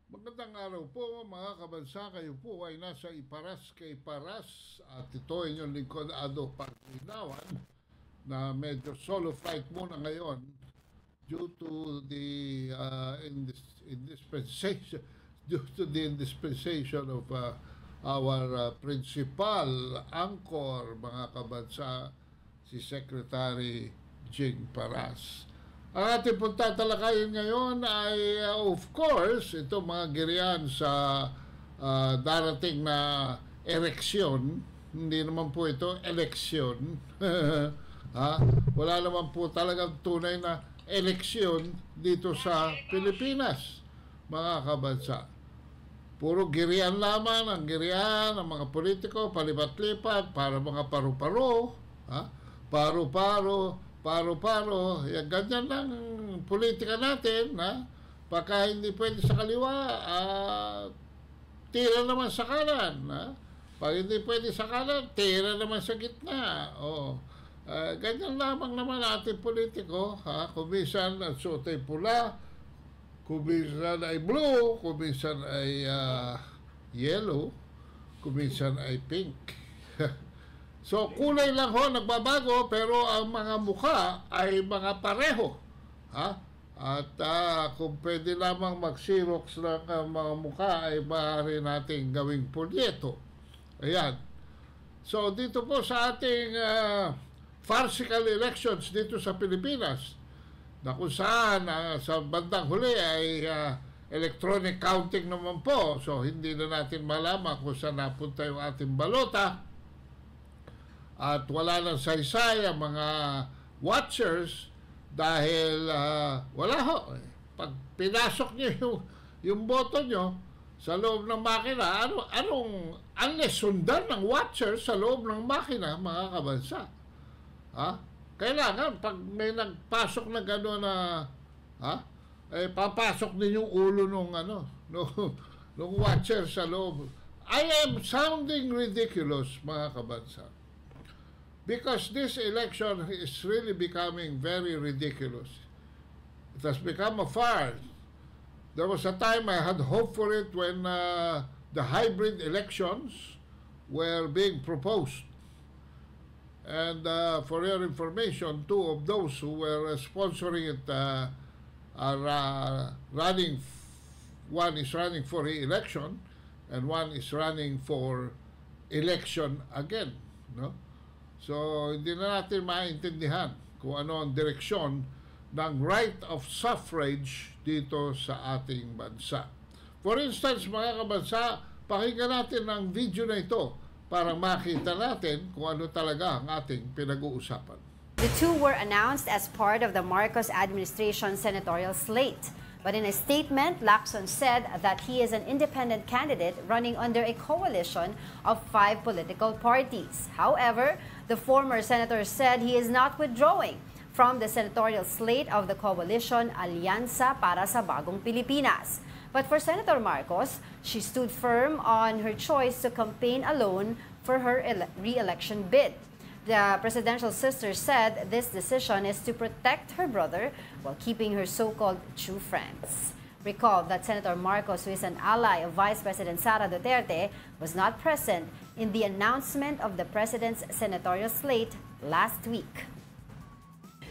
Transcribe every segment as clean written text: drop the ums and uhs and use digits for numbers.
Magandang araw po mga kabansa, kayo po ay nasa Iparas kay Paras at ito inyong lingkod Ado Paginawan na medyo solo flight muna ngayon due to the indispensation of our principal anchor mga kabansa, si Secretary Jing Paras. Ang ating punta talakayin ngayon ay of course itong mga girian sa darating na eleksyon. Hindi naman po ito eleksyon. Wala naman po talagang tunay na eleksyon dito sa Pilipinas, mga kabansa. Puro girian lamang, ang girian ng mga politiko, palipat-lipat para mga paru-paro, paro-paro, ganyan lang politika natin, pagka hindi pwede sa kaliwa, tira naman sa kanan, pag hindi pwede sa kanan, tira naman sa gitna. Ganyan lamang naman ating politiko, kuminsan ang suot ay pula, kuminsan ay blue, kuminsan ay yellow, kuminsan ay pink. So, kulay lang ho, nagbabago, pero ang mga mukha ay mga pareho. At kung pwede lamang mag-xerox ng mga mukha, ay maaari nating gawing polyeto. Ayan. So, dito po sa ating farcical elections dito sa Pilipinas, na kung saan sa bandang huli ay electronic counting naman po. So, hindi na natin malaman kung saan napunta yung ating balota. At wala nang saysay ang mga watchers dahil wala ho. Pag pinasok niyo yung boto nyo sa loob ng makina, unless sundan ng watchers sa loob ng makina, mga kabansa. Kailangan, pag may nagpasok na gano'n na, papasok din yung ulo nung watcher sa loob. I am sounding ridiculous, mga kabansa. Because this election is really becoming very ridiculous. It has become a farce. There was a time I had hope for it when the hybrid elections were being proposed. And for your information, two of those who were sponsoring it are running. One is running for re-election, and one is running for election again. No? So, hindi na natin maintindihan kung ano ang direksyon ng right of suffrage dito sa ating bansa. For instance, mga kabansa, pakinggan natin ang video na ito para makita natin kung ano talaga ang ating pinag-uusapan. The two were announced as part of the Marcos administration senatorial slate. But in a statement, Lacson said that he is an independent candidate running under a coalition of 5 political parties. However, the former senator said he is not withdrawing from the senatorial slate of the coalition Alianza para sa Bagong Pilipinas. But for Senator Marcos, she stood firm on her choice to campaign alone for her re-election bid. The presidential sister said this decision is to protect her brother while keeping her so-called true friends. Recall that Senator Marcos, who is an ally of Vice President Sara Duterte, was not present in the announcement of the president's senatorial slate last week.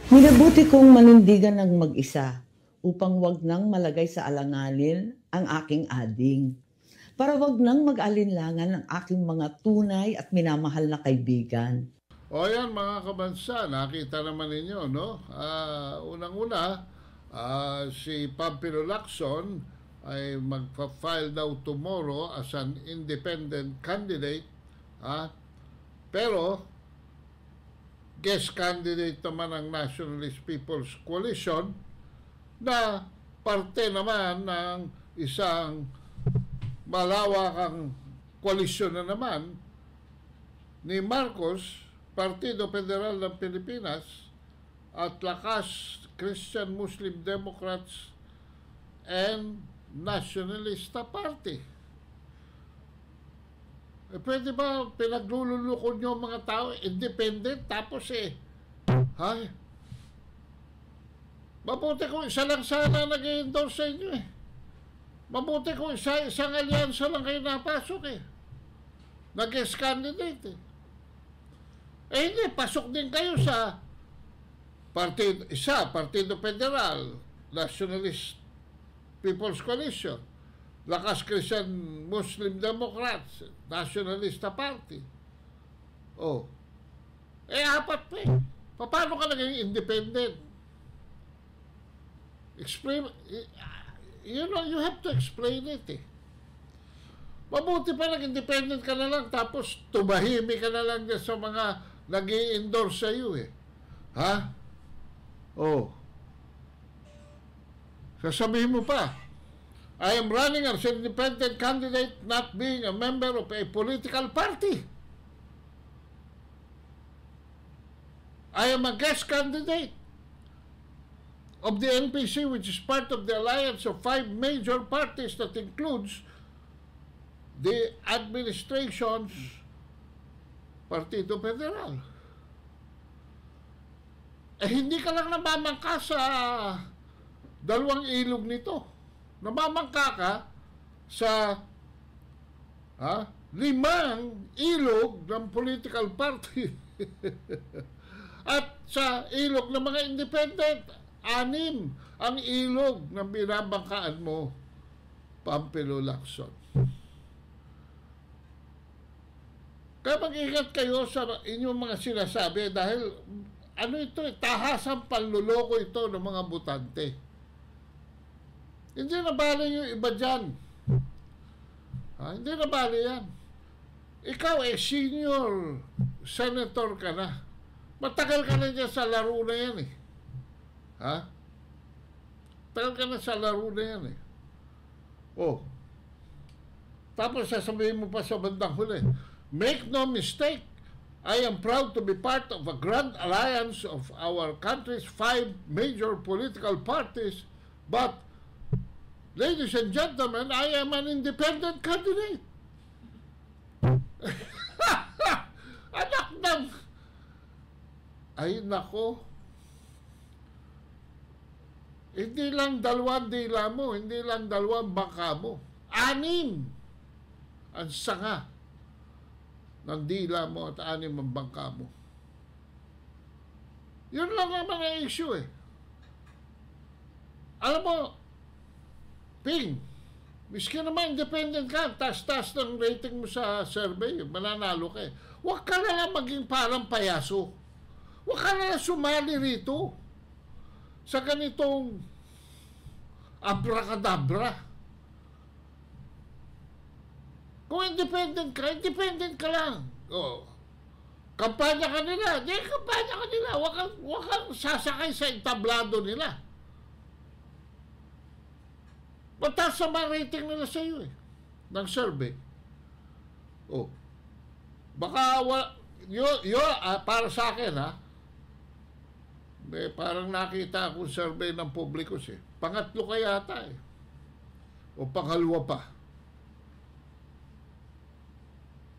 Minabuti kong manindigan ng mag-isa upang wag nang malagay sa alanganin ang aking ading. Para wag nang mag-alinlangan ang aking mga tunay at minamahal na kaibigan. O yan mga kabansa, nakita naman ninyo, no? Unang-una, si Pampilo Lacson ay magpa-file daw tomorrow as an independent candidate. Pero, guest candidate naman ang Nationalist People's Coalition na parte naman ng isang malawakang koalisyon na naman ni Marcos, Partido Federal ng Pilipinas at Lakas Christian Muslim Democrats and Nationalista Party. Pwede ba pinaglululukon nyo mga tao independent tapos Mabuti kung isa lang sana nag-endorse sa inyo Mabuti kung isang alyansa lang kayo napasok eh. Nag-guest candidate eh. Eh hindi, pasok din kayo sa Partido Federal, Nationalist People's Coalition, Lakas Christian Muslim Democrats, Nationalista Party. Oh. Eh, apat pa eh. Paano ka naging independent? Explain, you know, you have to explain it eh. Mabuti pa nag-independent ka na lang, tapos tumahimik ka na lang dyan sa mga nag-i-endorse sa iyo eh. Ha? Oh. Sasabihin mo pa, I am running as an independent candidate, not being a member of a political party. I am a guest candidate of the NPC, which is part of the alliance of 5 major parties that includes the administration's Partido Federal. Eh, hindi ka lang namamangka sa dalawang ilog nito. Namamangka ka sa 5 ilog ng political party. At sa ilog ng mga independent, 6 ang ilog na binabangkaan mo, Pampilo Lacson. Kaya mag-ingat kayo sa inyong mga sinasabi dahil ano ito, tahasang panluloko ito ng mga butante. Hindi na bali yung iba dyan. Hindi na bali yan. Ikaw senior senator ka na. Matagal ka na dyan sa laro na yan eh. Tagal ka na sa laro na yan eh. Oh. Tapos sasabihin mo pa sa bandang huli, make no mistake, I am proud to be part of a grand alliance of our country's 5 major political parties, but, ladies and gentlemen, I am an independent candidate. Anak ng... Ay, nako. Hindi lang 2 dila mo, hindi lang 2 bangka mo. 6 ang sanga ng dila mo at 6 ang bangka mo. Yun lang naman ang issue eh. Alam mo, Ping, miski naman independent ka, taas-taas ng rating mo sa survey, mananalo ka eh. Huwag ka na lang maging parang payaso. Huwag ka na lang sumali rito sa ganitong abracadabra. Kung independent ka lang. Oh. Kampanya ka nila. Di, kampanya ka nila. Huwag kang sasakay sa entablado nila. Mataas sa mga rating nila sa iyo eh. Ng survey. Oh. Baka, para sa akin parang nakita akong survey ng Publicus eh. Pangatlo ka yata eh. O pangalawa pa.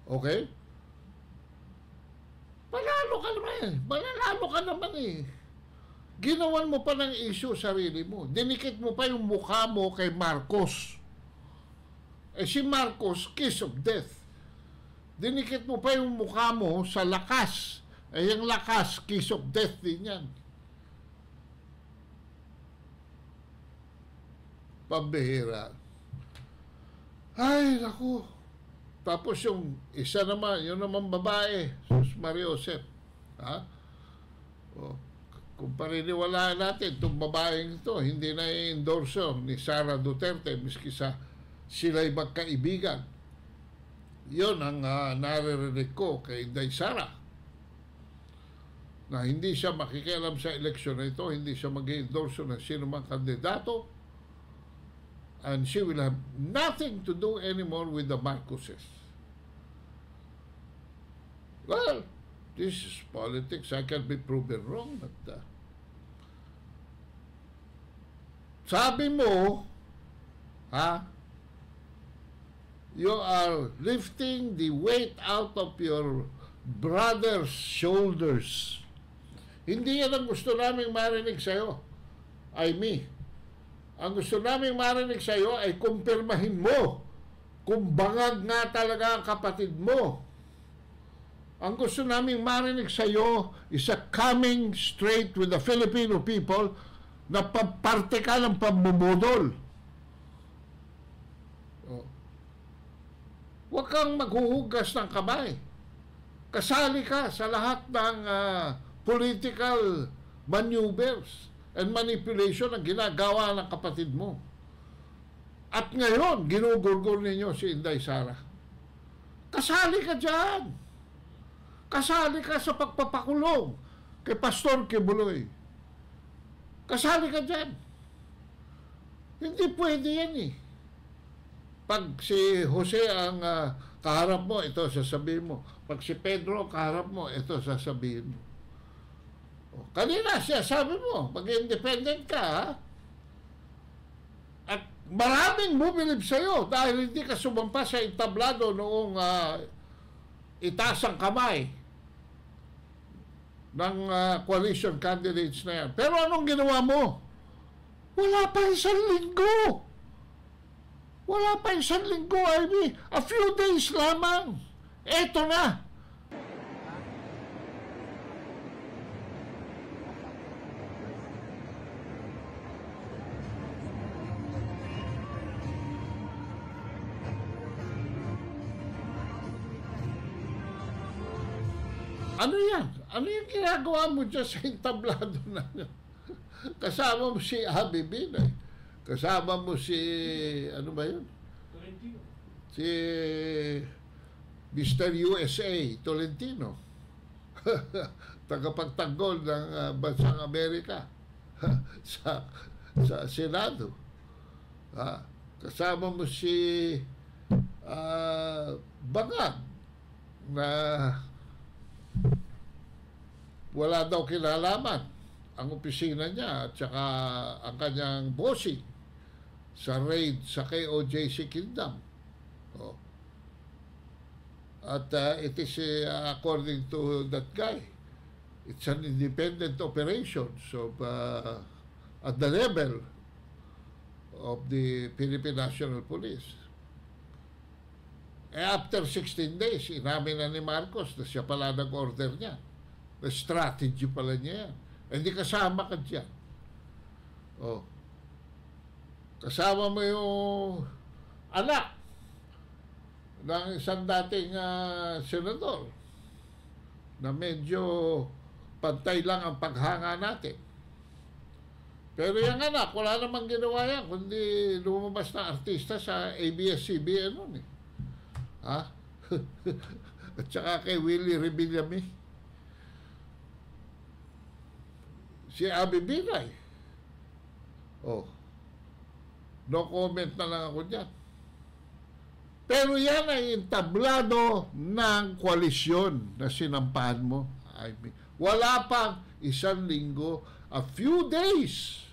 Okay? Manalo ka naman eh. Mananalo ka naman eh. Ginawan mo pa ng issue sarili mo. Dinikit mo pa yung mukha mo kay Marcos. Eh si Marcos, kiss of death. Dinikit mo pa yung mukha mo sa Lakas. Eh yung Lakas, kiss of death din yan. Pambihira. Ay, naku. Tapos yung isa naman, yun naman babae, Sus Maria Josep. Kung paniniwalaan natin, itong babaeng ito, hindi na i-endorso ni Sara Duterte, miski sila'y magkaibigan. Yun ang naririnig ko kay Inday Sara. Na hindi siya makikialam sa eleksyon na ito, hindi siya mag-endorso ng sino mang kandidato, and she will have nothing to do anymore with the Marcoses. Well, this is politics. I can be proven wrong. But, sabi mo, you are lifting the weight out of your brother's shoulders. Hindi yan ang gusto naming marinig sa'yo. I me. Ang gusto namin marinig sa iyo ay kumpirmahin mo kung bangag nga talaga ang kapatid mo. Ang gusto namin marinig sa iyo is a coming straight with the Filipino people na parte ka ng pambubudol. Huwag kang maghuhugas ng kamay. Kasali ka sa lahat ng political maneuvers and manipulation na ginagawa ng kapatid mo. At ngayon, ginugurgur ninyo si Inday Sara. Kasali ka dyan. Kasali ka sa pagpapakulong kay Pastor Kibuloy. Kasali ka dyan. Hindi pwede yan eh. Pag si Jose ang kaharap mo, ito sasabihin mo. Pag si Pedro ang kaharap mo, ito sasabihin mo. O, kanina siya, sabi mo, mag-independent ka, ha? At maraming bubilib sa'yo dahil hindi ka sumampa sa entablado noong itaas ang kamay ng coalition candidates na yan. Pero anong ginawa mo? Wala pa isang linggo. Wala pa isang linggo, Ivy. A few days lamang. Eto na. Ano yan? Ano yung ginagawa mo dyan sa entablado na yan? Kasama mo si Abby Binay. Kasama mo si, ano ba yun? Si Mr. USA, Tolentino. Tagapagtanggol ng Bansang Amerika sa Senado. Kasama mo si Bangag na wala daw kinalaman ang opisina niya at saka ang kanyang bossing sa raid sa KOJC Kingdom. Oh. At it is according to that guy, it's an independent operation. So at the level of the Philippine National Police. After 16 days, inamin na ni Marcos na siya pala nag-order niya. Na strategy pala niya yan. Hindi kasama ka dyan. Oh. Kasama mo yung anak ng isang dating senador na medyo pantay lang ang paghanga natin. Pero yung anak, wala namang ginawa yan kundi lumabas na artista sa ABS-CBN nun eh. Ha? At saka kay Willie Rebillame. Si Abby Binay. Oh. No comment na lang ako dyan. Pero yan ay entablado ng koalisyon na sinampahan mo. I mean, wala pang isang linggo, a few days,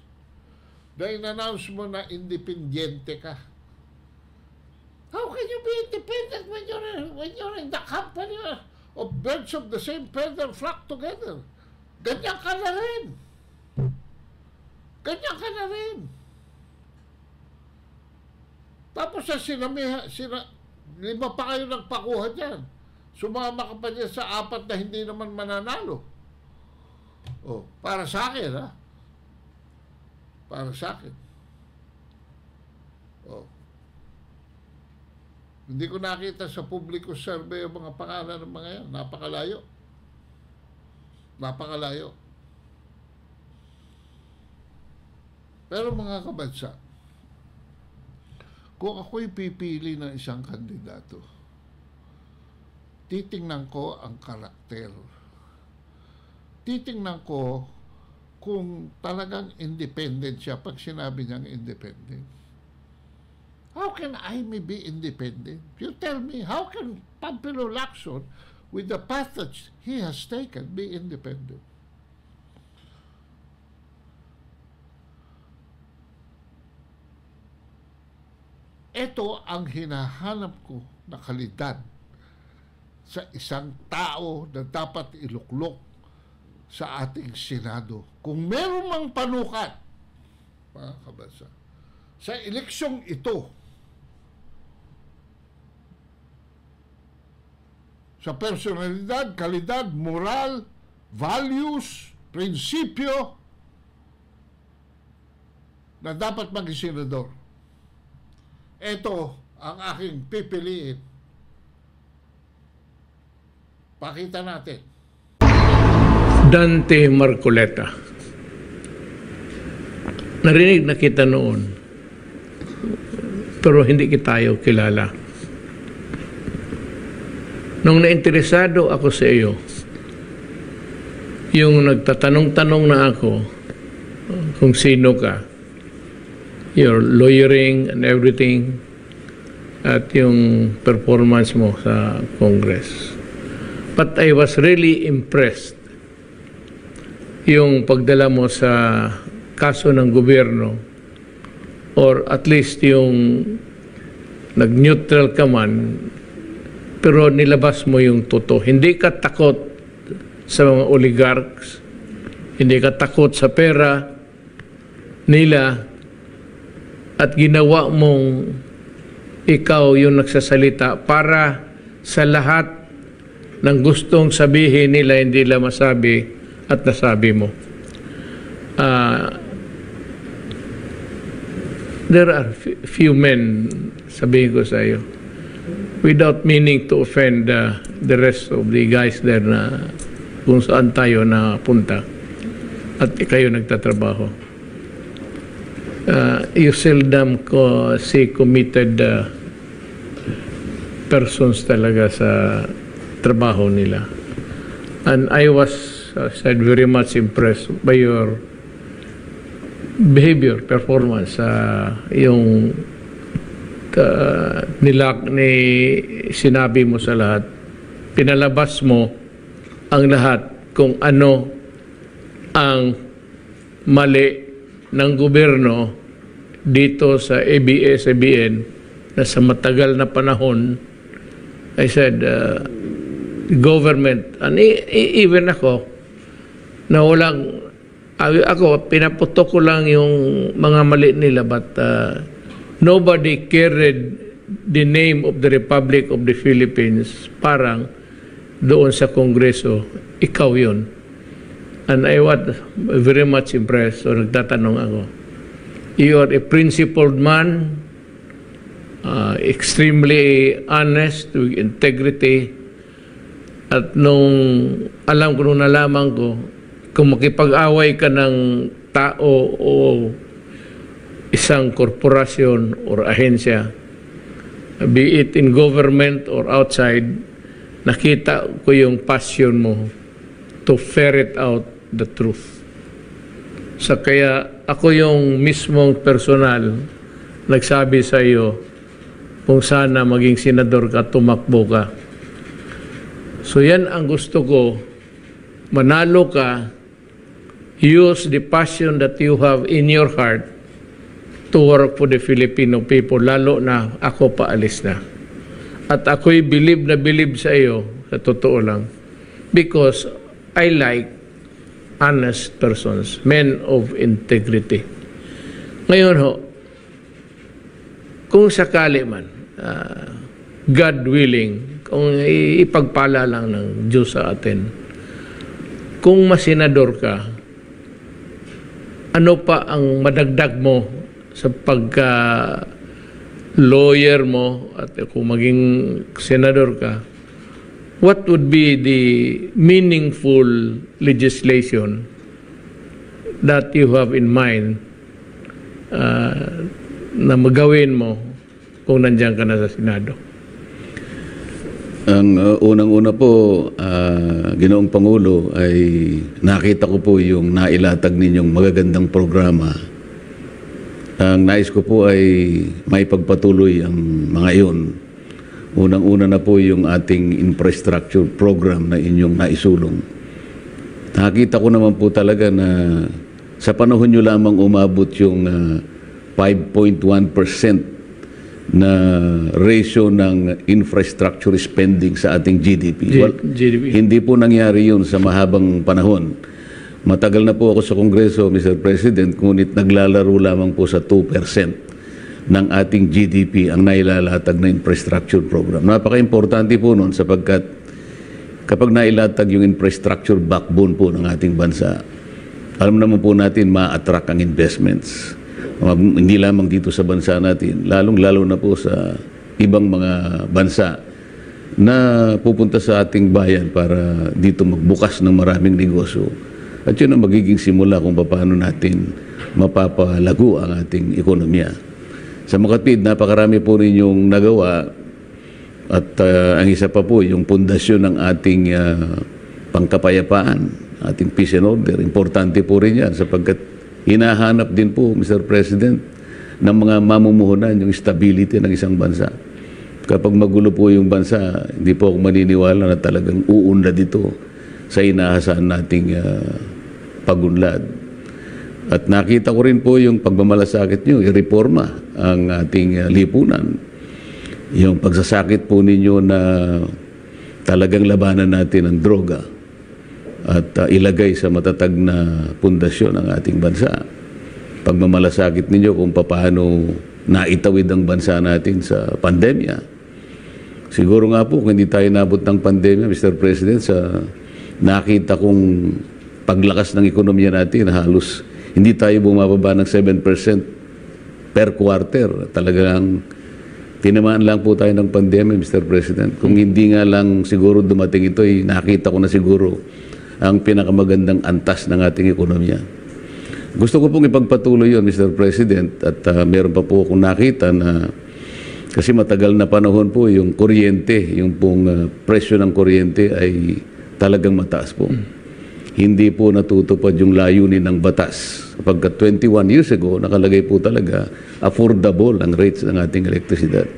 na in-announce mo na independyente ka. How can you be independent when you're in the company of birds of the same feather flock together? Ganyan ka na rin. Ganyan ka na rin. Tapos sa lima pa kayo nagpakuha dyan. Sumama ka pa dyan sa apat na hindi naman mananalo. Oh, para sa akin, ha? Para sa akin. Oh. Hindi ko nakita sa publiko survey ang mga pangalan ng mga yan. Napakalayo. Napakalayo. Pero mga kabansa, kung ako'y pipili ng isang kandidato, titingnan ko ang karakter. Titingnan ko kung talagang independent siya pag sinabi niyang independent. How can Jaime be independent? You tell me, how can Pampilo Lacson, with the path that he has taken, be independent? Ito ang hinahanap ko na kalidad sa isang tao na dapat iluklok sa ating Senado. Kung meron mang panukat, mga kabasa, sa eleksyong ito, sa personalidad, kalidad, moral, values, prinsipyo na dapat maging senador. Ito ang aking pipiliin. Pakita natin. Dante Marcoleta. Narinig na kita noon, pero hindi tayo kilala. Nung nainteresado ako sa iyo, yung nagtatanong-tanong na ako kung sino ka, your lawyering and everything, at yung performance mo sa Congress. But I was really impressed yung pagdala mo sa kaso ng gobyerno, or at least yung nag-neutral ka man, pero nilabas mo yung totoo. Hindi ka takot sa mga oligarchs, hindi ka takot sa pera nila, at ginawa mong ikaw yung nagsasalita para sa lahat ng gustong sabihin nila, hindi nila masabi at nasabi mo. There are few men, sabihin ko sa iyo, without meaning to offend the rest of the guys there na kung saan tayo napunta at kayo nagtatrabaho. You seldom see committed persons talaga sa trabaho nila. And I was said very much impressed by your behavior, performance, yung sinabi mo sa lahat. Pinalabas mo ang lahat kung ano ang mali ng gobyerno dito sa ABS-CBN na sa matagal na panahon, I said, government, and even ako, na walang, ako, pinaputok ko lang yung mga mali nila, but nobody carried the name of the Republic of the Philippines parang doon sa Kongreso. Ikaw yun. And I was very much impressed. So nagtatanong ako, you are a principled man, extremely honest, with integrity. At nung alam ko, nung nalaman ko, kung makipag-away ka ng tao o isang korporasyon or ahensya, be it in government or outside, nakita ko yung passion mo to ferret out the truth. So kaya ako yung mismong personal nagsabi sa iyo kung sana maging senador ka, tumakbo ka. So yan ang gusto ko, manalo ka, use the passion that you have in your heart to work for the Filipino people, lalo na ako paalis na. At ako'y believe na believe sa iyo, sa totoo lang, because I like honest persons, men of integrity. Ngayon ho, kung sakali man, God willing, kung ipagpala lang ng Diyos sa atin, kung masenador ka, ano pa ang madagdag mo sa pagka-lawyer mo at kung maging senador ka? What would be the meaningful legislation that you have in mind na magawin mo kung nandiyan ka na sa Senado? Ang unang-una po, Ginoong Pangulo, ay nakita ko po yung nailatag ninyong magagandang programa. Ang nais ko po ay may pagpatuloy ang mga iyon. Unang-una na po yung ating infrastructure program na inyong naisulong. Nakita ko naman po talaga na sa panahon nyo lamang umabot yung 5.1% na ratio ng infrastructure spending sa ating GDP. GDP. Hindi po nangyari yun sa mahabang panahon. Matagal na po ako sa Kongreso, Mr. President, ngunit naglalaro lamang po sa 2%. ng ating GDP ang nailalatag na infrastructure program. Napaka-importante po nun sapagkat kapag nailatag yung infrastructure backbone po ng ating bansa, alam naman po natin ma-attract ang investments. Hindi lamang dito sa bansa natin, lalong-lalo na po sa ibang mga bansa na pupunta sa ating bayan para dito magbukas ng maraming negosyo. At yun ang magiging simula kung paano natin mapapalago ang ating ekonomiya. Sa Makatwid, napakarami po ninyong nagawa at ang isa pa po, yung pundasyon ng ating pangkapayapaan, ating peace and order. Importante po rin yan sapagkat hinahanap din po, Mr. President, ng mga mamumuhunan yung stability ng isang bansa. Kapag magulo po yung bansa, hindi po ako maniniwala na talagang uunlad ito sa inaasahan nating pagunlad. At nakita ko rin po yung pagmamalasakit nyo, i-reforma ang ating lipunan. Yung pagsasakit po ninyo na talagang labanan natin ang droga at ilagay sa matatag na pundasyon ang ating bansa. Pagmamalasakit ninyo kung paano naitawid ang bansa natin sa pandemya. Siguro nga po, kung hindi tayo nabot ng pandemya, Mr. President, sa nakita kong paglakas ng ekonomiya natin, halos hindi tayo bumababa ng 7% per quarter. Talagang tinamaan lang po tayo ng pandemya, Mr. President. Kung hindi nga lang siguro dumating ito, nakita ko na siguro ang pinakamagandang antas ng ating ekonomiya. Gusto ko pong ipagpatuloy yun, Mr. President, at meron pa po akong nakita na kasi matagal na panahon po yung kuryente, yung pong presyo ng kuryente ay talagang mataas po. Hindi po natutupad yung layunin ng batas. Pagka 21 years ago, nakalagay po talaga affordable ang rates ng ating elektrisidad.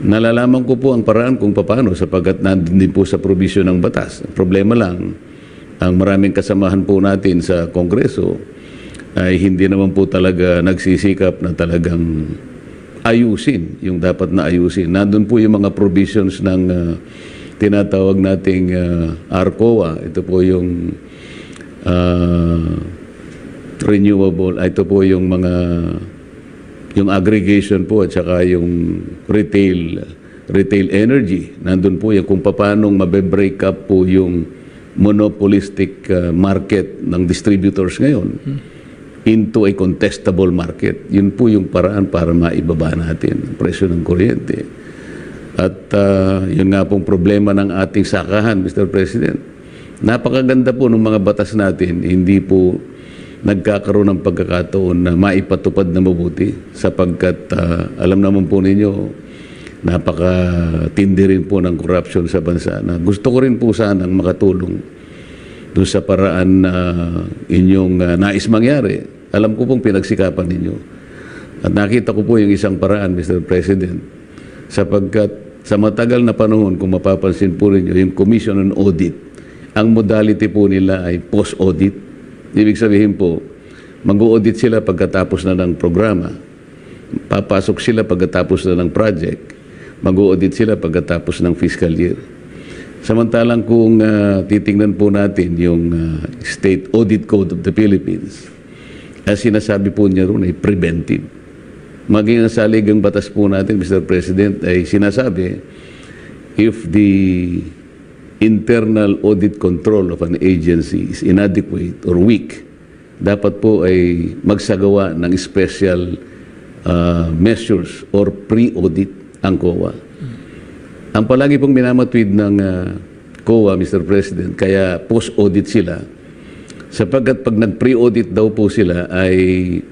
Nalalaman ko po ang paraan kung paano sapagkat nandun din po sa provision ng batas. Problema lang, ang maraming kasamahan po natin sa Kongreso ay hindi naman po talaga nagsisikap na talagang ayusin yung dapat na ayusin. Nandun po yung mga provisions ng tinatawag nating ARCOA. Ito po yung renewable, ito po yung mga yung aggregation po at saka yung retail energy. Nandun po yung kung paano mabe-break up po yung monopolistic market ng distributors ngayon into a contestable market. Yun po yung paraan para maibaba natin ang presyo ng kuryente. At yun nga pong problema ng ating sakahan, Mr. President. Napakaganda po ng mga batas natin, hindi po nagkakaroon ng pagkakataon na maipatupad na mabuti sapagkat alam naman po ninyo, napakatindi rin po ng corruption sa bansa na gusto ko rin po sanang makatulong doon sa paraan na inyong nais mangyari. Alam ko pong pinagsikapan ninyo. At nakita ko po yung isang paraan, Mr. President, sapagkat sa matagal na panahon, kung mapapansin po rin yung Commission on Audit, ang modality po nila ay post-audit. Ibig sabihin po, mag-audit sila pagkatapos na ng programa. Papasok sila pagkatapos na ng project. Mag-audit sila pagkatapos ng fiscal year. Samantalang kung titingnan po natin yung State Audit Code of the Philippines, as sinasabi po niya ron ay preventive. Maging ang saligang batas po natin, Mr. President, ay sinasabi, if the internal audit control of an agency is inadequate or weak, dapat po ay magsagawa ng special measures or pre-audit ang COA. Ang palagi pong minamatwid ng COA, Mr. President, kaya post-audit sila, sapagkat pag nag-pre-audit daw po sila ay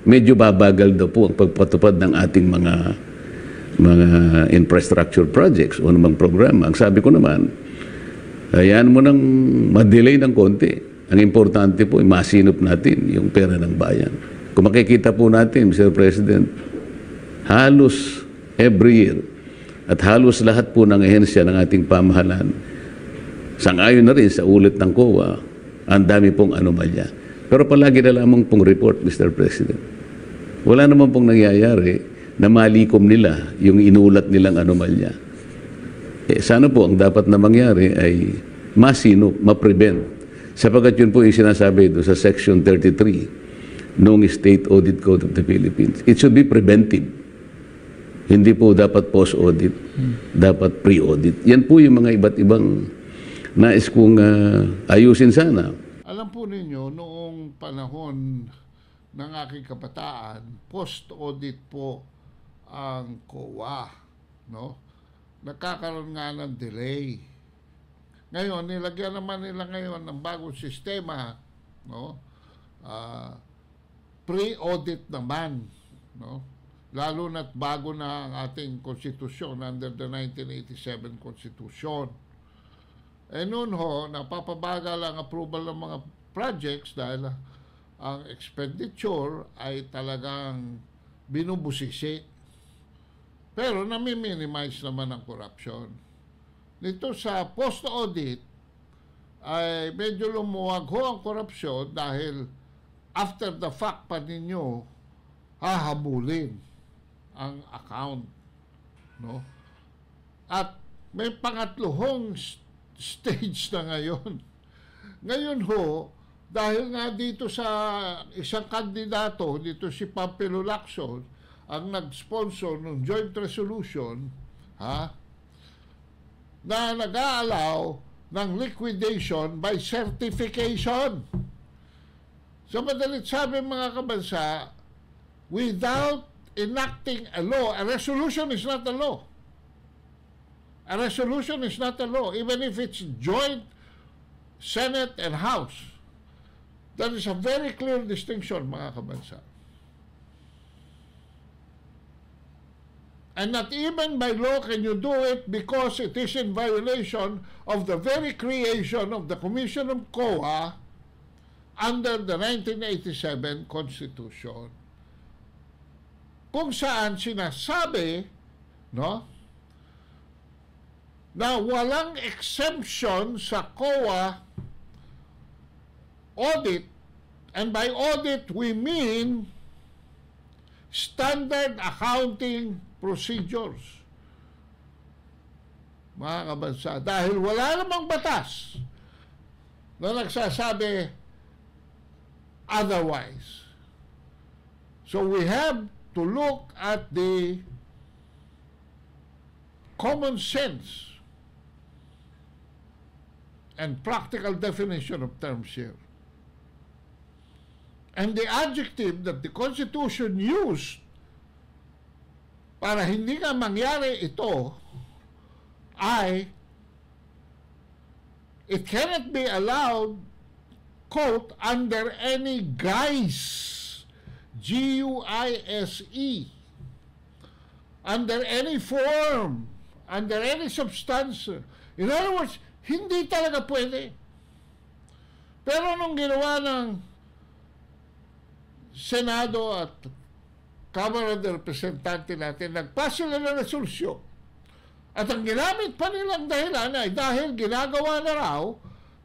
medyo babagal daw po ang pagpatupad ng ating mga infrastructure projects o namang programa. Ang sabi ko naman, ayan mo nang ma-delay ng konti. Ang importante po ay masinop natin yung pera ng bayan. Kung makikita po natin, Mr. President, halos every year at halos lahat po ng ehensya ng ating pamahalaan, sang-ayon na rin sa ulit ng COA, ang dami pong anomalya. Pero palagi na lamang pong report, Mr. President. Wala naman pong nangyayari na malikom nila yung inulat nilang anomalya. Sana po ang dapat na mangyari ay masinop, ma-prevent. Sapagkat yun po yung sinasabi doon sa Section 33 ng State Audit Code of the Philippines. It should be preventive. Hindi po dapat post-audit, dapat pre-audit. Yan po yung mga iba't ibang nais kong ayusin sana. Alam po ninyo, noong panahon ng aking kabataan, post-audit po ang COA, no? Nagkakaroon nga ng delay. Ngayon, nilagyan naman nila ngayon ng bagong sistema, no? Pre-audit naman, no? Lalo na't bago na ang ating konstitusyon under the 1987 Constitution. Noon ho, napapabagal ang approval ng mga projects dahil ang expenditure ay talagang binubusisi. Pero nami-minimize naman ang corruption. Nito sa post-audit ay medyo lumuwag ho ang korupsyon dahil after the fact pa ninyo hahabulin ang account, no? At may pangatlohong stage na ngayon. Ngayon ho, dahil nga dito sa isang kandidato, dito si Pampilo Lacson, ang nag-sponsor ng joint resolution, na nag-aalaw ng liquidation by certification. So madalit sabi mga kabansa, without enacting a law, a resolution is not a law. A resolution is not a law, even if it's joint Senate and House. That is a very clear distinction, mga kabansa. And not even by law can you do it because it is in violation of the very creation of the Commission of COA under the 1987 Constitution. Kung saan sinasabi, no, na walang exemption sa COA audit, and by audit we mean standard accounting procedures, mga kabansa, dahil wala namang batas na nagsasabi otherwise. So we have to look at the common sense and practical definition of terms here. And the adjective that the Constitution used para hindi nga mangyari ito ay it cannot be allowed, quote, under any guise, G-U-I-S-E, under any form, under any substance. In other words, hindi talaga pwede. Pero nung ginawa ng Senado at Kamara de Representante natin, nagpas sila ng resolusyon. At ang ginamit pa nilang dahilan ay dahil ginagawa na raw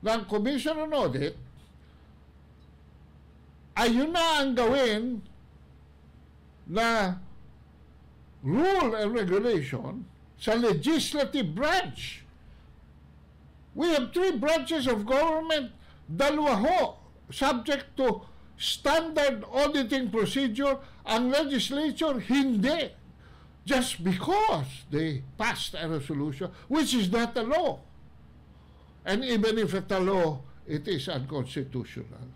ng Commission on Audit, ay yun na ang gawin na rule and regulation sa legislative branch. We have 3 branches of government, dalawa ho, subject to standard auditing procedure, ang legislature hindi. Just because they passed a resolution, which is not a law. And even if it's a law, it is unconstitutional.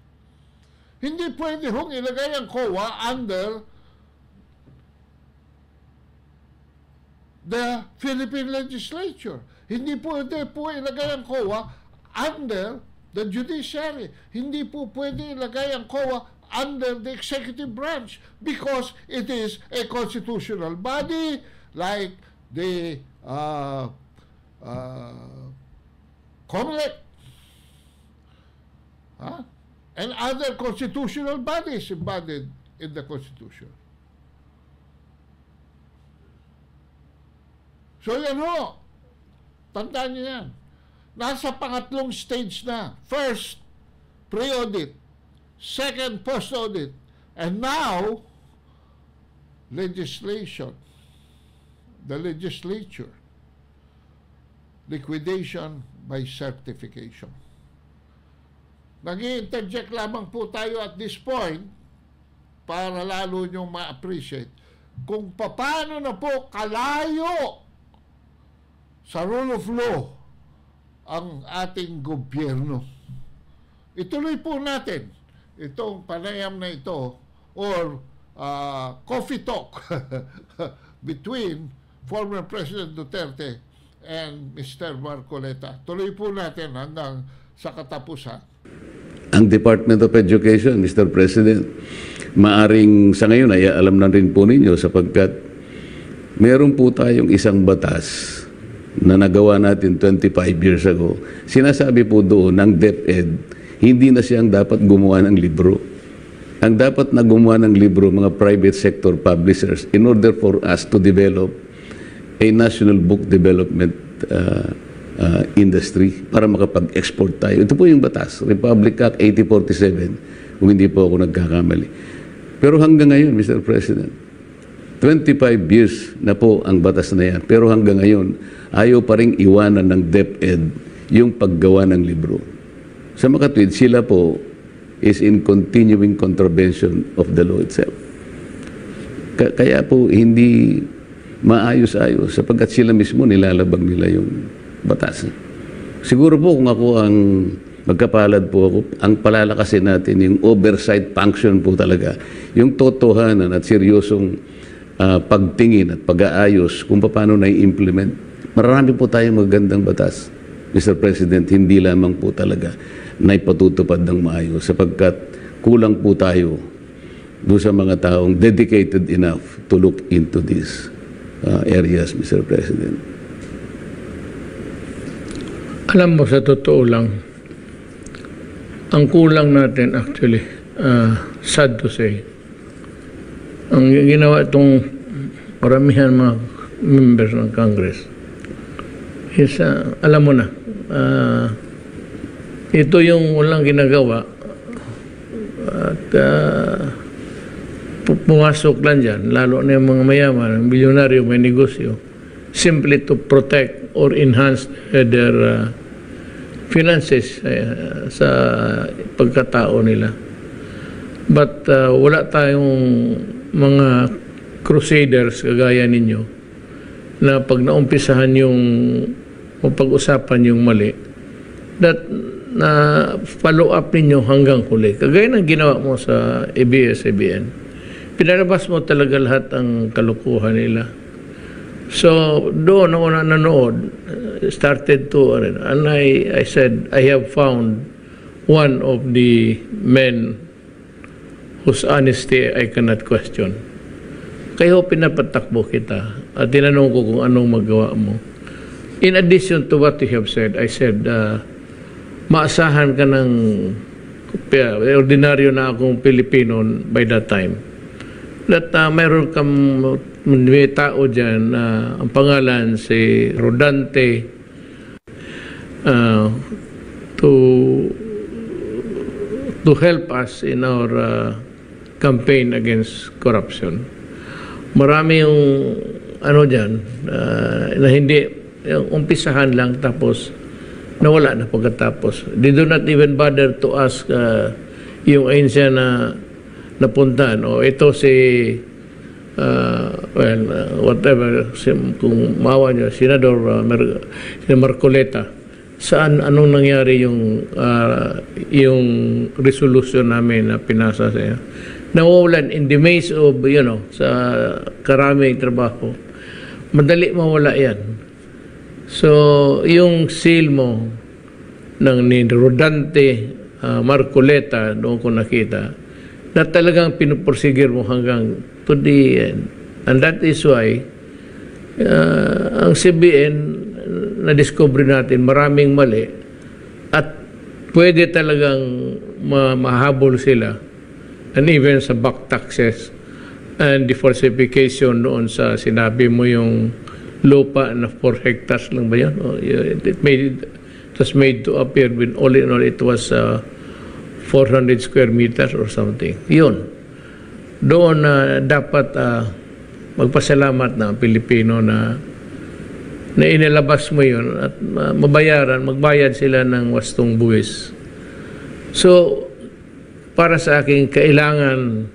Hindi pwede hong ilagay ang COA under the Philippine legislature. Hindi pwede po ilagay ang COA under the judiciary. Hindi po pwede ilagay ang COA under the executive branch because it is a constitutional body like the COMELEC and other constitutional bodies embodied in the Constitution. So yan ho, tandaan niyo yan. Nasa pangatlong stage na. First, pre-audit. Second, post-audit. And now, legislation. The legislature. Liquidation by certification. Nag-i-interject lamang po tayo at this point para lalo nyo ma-appreciate. kung paano na po kalayo sa rule of law ang ating gobyerno. Ituloy po natin itong panayam na ito or coffee talk between former President Duterte and Mr. Marcoleta. Tuloy po natin hanggang sa katapusan. Ang Department of Education, Mr. President, maaring sa ngayon ay alam na rin po ninyo sapagkat meron po tayong isang batas na nagawa natin 25 years ago. Sinasabi po doon ng DepEd, hindi na siyang dapat gumawa ng libro. Ang dapat na gumawa ng libro, mga private sector publishers, in order for us to develop a national book development industry para makapag-export tayo. Ito po yung batas, Republic Act 8047, kung hindi po ako nagkakamali. Pero hanggang ngayon, Mr. President, 25 years na po ang batas na yan. Pero hanggang ngayon, ayaw pa rin iwanan ng DepEd yung paggawa ng libro. Sa makatwid, sila po is in continuing contravention of the law itself. Kaya po hindi maayos-ayos sapagkat sila mismo nilalabag nila yung batas. Siguro po kung ako ang magkapalad po ako, ang palalakasin natin yung oversight function po talaga, yung totohanan at seryosong pagtingin at pag-aayos kung paano na-implement. Marami po tayong magandang batas, Mr. President, hindi lamang po talaga na ipatutupad ng maayos sapagkat kulang po tayo doon sa mga taong dedicated enough to look into these areas, Mr. President. Alam mo, sa totoo lang, ang kulang natin actually, sad to say, ang ginawa itong maramihan mga members ng Congress is, alam mo na, ito yung walang ginagawa at pumasok lang dyan, lalo na yung mga mayaman, milyonaryo, may negosyo, simply to protect or enhance their finances sa pagkatao nila. But wala tayong mga crusaders kagaya ninyo na pag naumpisahan yung o pag-usapan yung mali, that na follow up ninyo hanggang huli. Kagaya ng ginawa mo sa ABS-CBN. Pinalabas mo talaga lahat ang kalukuhan nila. So, doon ako na nanood, started to, and I said, I have found one of the men whose honesty I cannot question. Kaya pinapatakbo kita at tinanong ko kung anong magawa mo. In addition to what you have said, I said, maasahan ka ng ordinaryo na akong Pilipino by that time. That mayroon kang may tao dyan, ang pangalan si Rodante, to help us in our campaign against corruption. Marami yung ano dyan, na hindi, yung umpisahan lang tapos nawala na pagkatapos. They do not even bother to ask yung ahensya na napuntahan. O ito si, whatever, kung maawa nyo, Senador Marcoleta, saan, anong nangyari yung resolution namin na pinasa sa iyo? Nawawalan in the maze of, sa karaming trabaho. Madali mawala yan. So, yung seal mo ng ni Rodante Marcoleta, doon ko nakita, na talagang pinupursigir mo hanggang to the end. And that is why ang CBN na-discover natin maraming mali at pwede talagang mahabol sila, and even sa back taxes and the falsification noon sa sinabi mo yung lupa na 4 hectares lang ba yan? It was made to appear when all in all it was 400 square meters or something. Yun. Doon dapat magpasalamat na ang Pilipino na inilabas mo yun at magbayad sila ng wastong buwis. So, para sa akin, kailangan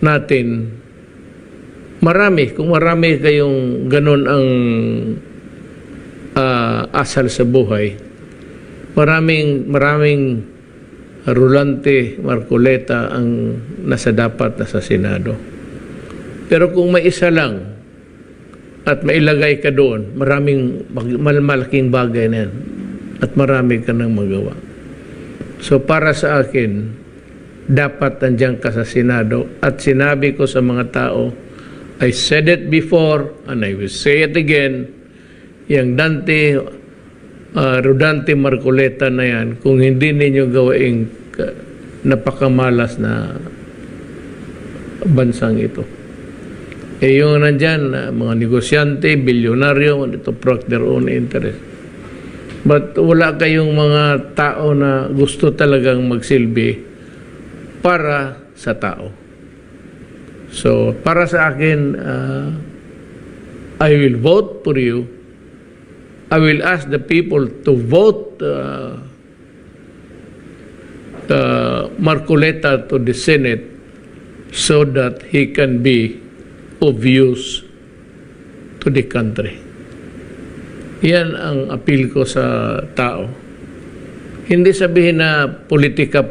natin Kung marami kayong ganun ang asal sa buhay, maraming Rolante, Marcoleta ang nasa Senado. Pero kung may isa lang at mailagay ka doon, malaking bagay na yan at marami ka nang magawa. So para sa akin, dapat nandiyan ka sa Senado at sinabi ko sa mga tao, I said it before and I will say it again, yung Rodante Marcoleta na yan, kung hindi ninyo gawaing napakamalas na bansang ito. Yung nandyan, mga negosyante, bilyonaryo, to protect their own interest. But wala kayong mga tao na gusto talagang magsilbi para sa tao. So, para sa akin, I will vote for you. I will ask the people to vote Marcoleta to the Senate so that he can be of use to the country. Yan ang appeal ko sa tao. Hindi sabihin na politika.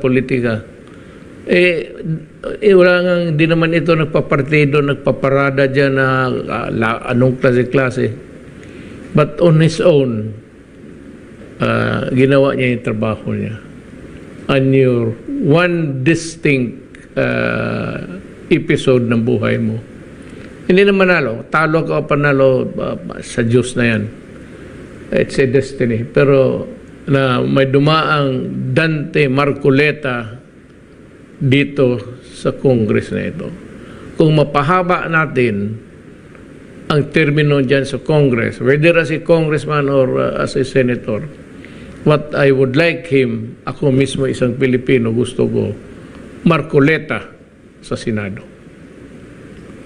Wala nga, hindi naman ito nagpapartido, nagpaparada dyan na anong klase-klase. But on his own, ginawa niya yung trabaho niya. And your one distinct episode ng buhay mo, hindi na manalo. Talo ka o panalo, sa Diyos na yan. It's a destiny. Pero na may dumaang Dante Marcoleta dito sa Congress na ito. Kung mapahaba natin ang termino dyan sa Congress, whether as a congressman or as a senator, what I would like him, ako mismo isang Pilipino, gusto ko, Marcoleta sa Senado.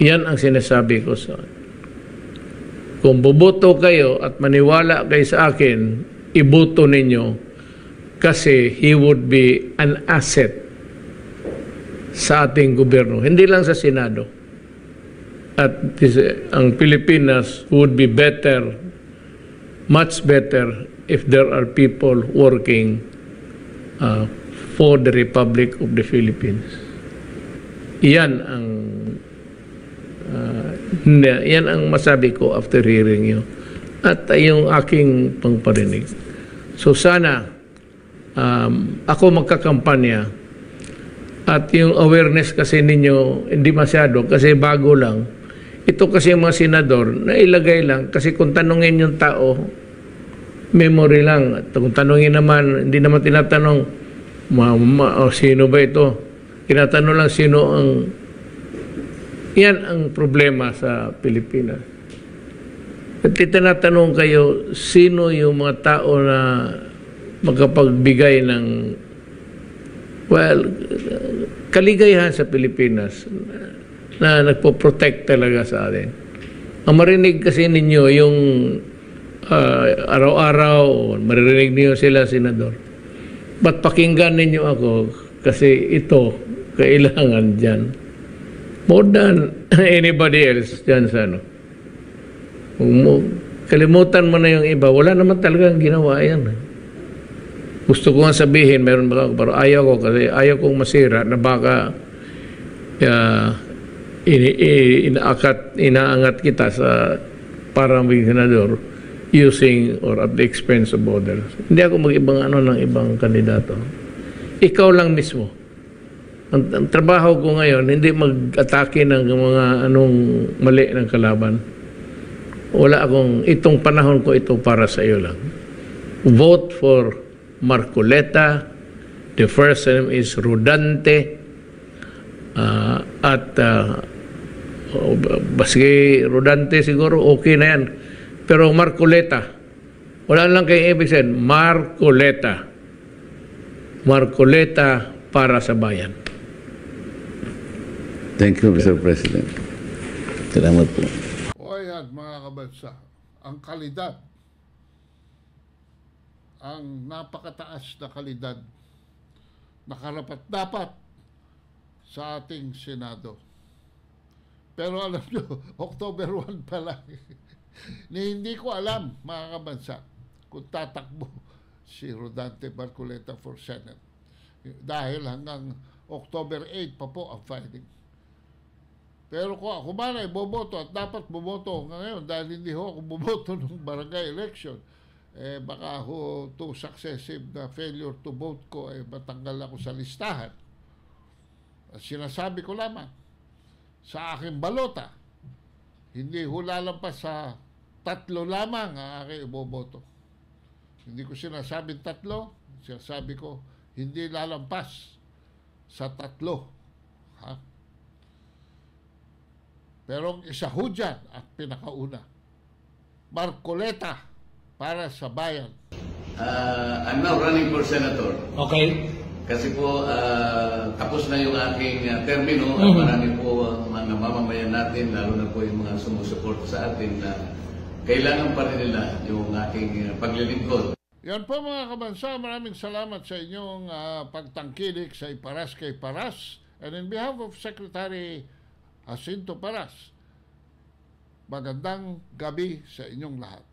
Yan ang sinasabi ko sa kung boboto kayo at maniwala kayo sa akin, iboto ninyo kasi he would be an asset sa ating gobyerno. Hindi lang sa Senado. At ang Pilipinas would be better, much better, if there are people working for the Republic of the Philippines. Yan ang masabi ko after hearing you. At yung aking pangparinig. So sana ako magkakampanya at yung awareness kasi ninyo hindi masyado kasi bago lang. Ito kasi yung mga senador na ilagay lang kasi kung tanungin yung tao, memory lang. At kung tanungin naman, hindi naman tinatanong sino ba ito? Tinatanong lang sino ang... Yan ang problema sa Pilipinas. At tinatanong kayo, sino yung mga tao na makapagbigay ng, kaligayahan sa Pilipinas na nagpo-protect talaga sa atin. Ang marinig kasi ninyo yung araw-araw, maririnig niyo sila, Senador. Ba't pakinggan ninyo ako? Kasi ito, kailangan dyan. More than anybody else dyan sa ano. Kalimutan mo na yung iba, wala naman talagang ginawa yan. Gusto ko nga sabihin, meron baka, pero ayaw ko kasi ayaw kong masira na baka inaangat kita sa parang maging senador using or at the expense of others. Hindi ako mag-ibang ng ibang kandidato. Ikaw lang mismo. Ang trabaho ko ngayon, hindi mag-atake ng mga anong mali ng kalaban. Wala akong, itong panahon ko ito para sa iyo lang. Vote for Marcoleta. The first name is Rodante. Baski Rodante siguro, okay na yan. Pero Marcoleta, wala lang kayong ibig sabihin, Marcoleta. Marcoleta para sa bayan. Thank you, Mr. President. Salamat po. O ayan, mga kabansa, ang kalidad, ang napakataas na kalidad na karapat-dapat sa ating Senado. Pero alam nyo, October 1 pa lang. Hindi ko alam, mga kabansa, kung tatakbo si Rodante Marcoleta for Senate. Dahil hanggang October 8 pa po ang filing. Pero kung ako man ay boboto at dapat boboto ngayon dahil hindi ho ako boboto ng barangay election, baka ho to successive na failure to vote ko matanggal ako sa listahan. At sinasabi ko lamang sa aking balota, hindi ho lalampas sa 3 lamang ang aking iboboto. Hindi ko sinasabing 3, sinasabi ko hindi lalampas sa 3. Ha? Pero ang isa ho dyan at pinakauna, Marcoleta para sa bayan. I'm now running for senator. Okay. Kasi po tapos na yung aking termino at marami po mga mamamayan natin, lalo na po yung mga sumusuporta sa atin na kailangan pa rin nila yung aking paglilingkod. Yan po mga kabansa, maraming salamat sa inyong pagtangkilik sa Iparas kay Paras. And in behalf of Secretary Jacinto Paras, magandang gabi sa inyong lahat.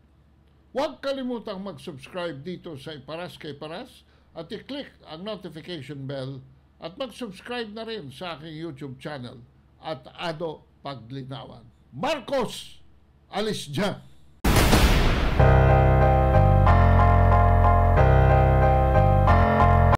Huwag kalimutang mag-subscribe dito sa Iparas kay Paras at i-click ang notification bell at mag-subscribe na rin sa aking YouTube channel at Ado Paglinawan. Marcos, alis dyan!